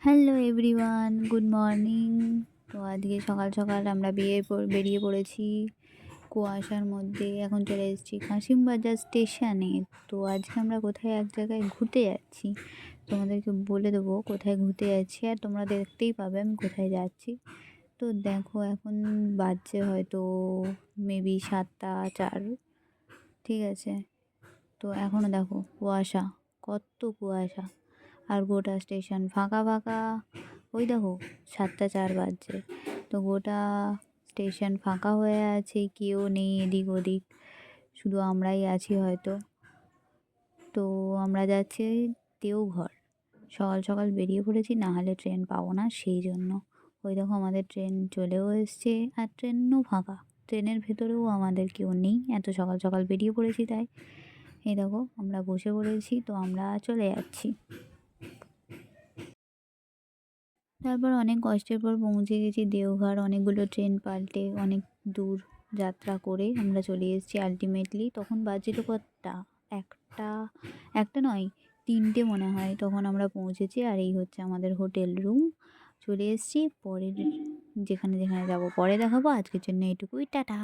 Hello everyone, good morning. তো আজকে সকাল সকাল আমরা বেরিয়ে পড়েছি কুয়াশার মধ্যে। এখন চলে এসেছি কাশিমবাজার স্টেশনে। তো আজকে আমরা কোথায় এক জায়গায় ঘুরতে যাচ্ছি, তোমাদেরকে বলে দেবো কোথায় ঘুরতে যাচ্ছি, আর তোমরা দেখতেই পাবে আমি কোথায় যাচ্ছি। তো দেখো এখন বাজছে হয়তো মেবি 7টা 4, ঠিক আছে। তো এখনও দেখো কুয়াশা, কত কুয়াশা, আর গোটা স্টেশন ফাঁকা ফাঁকা। ওই দেখো 7টা 4 বাজছে, তো গোটা স্টেশন ফাঁকা হয়ে আছে, কেউ নেই এদিক ওদিক, শুধু আমরাই আছি হয়তো। তো আমরা যাচ্ছি দেওঘর, সকাল সকাল বেরিয়ে পড়েছি, না হলে ট্রেন পাবো না সেই জন্য। ওই দেখো আমাদের ট্রেন চলেও এসছে, আর ট্রেনও ফাঁকা, ট্রেনের ভেতরেও আমাদের কেউ নেই, এত সকাল সকাল বেরিয়ে পড়েছি তাই। এই দেখো আমরা বসে পড়েছি, তো আমরা চলে যাচ্ছি। তারপর অনেক কষ্টের পর পৌঁছে গেছি দেওঘর, অনেকগুলো ট্রেন পাল্টে অনেক দূর যাত্রা করে আমরা চলে এসেছি আলটিমেটলি। তখন বাজছিল কতটা, একটা একটা নয়, 3টে মনে হয়, তখন আমরা পৌঁছেছি। আর এই হচ্ছে আমাদের হোটেল রুম, চলে এসেছি। পরের যেখানে যেখানে যাব পরে দেখাবো, আজকের জন্য এইটুকুই, টাটা।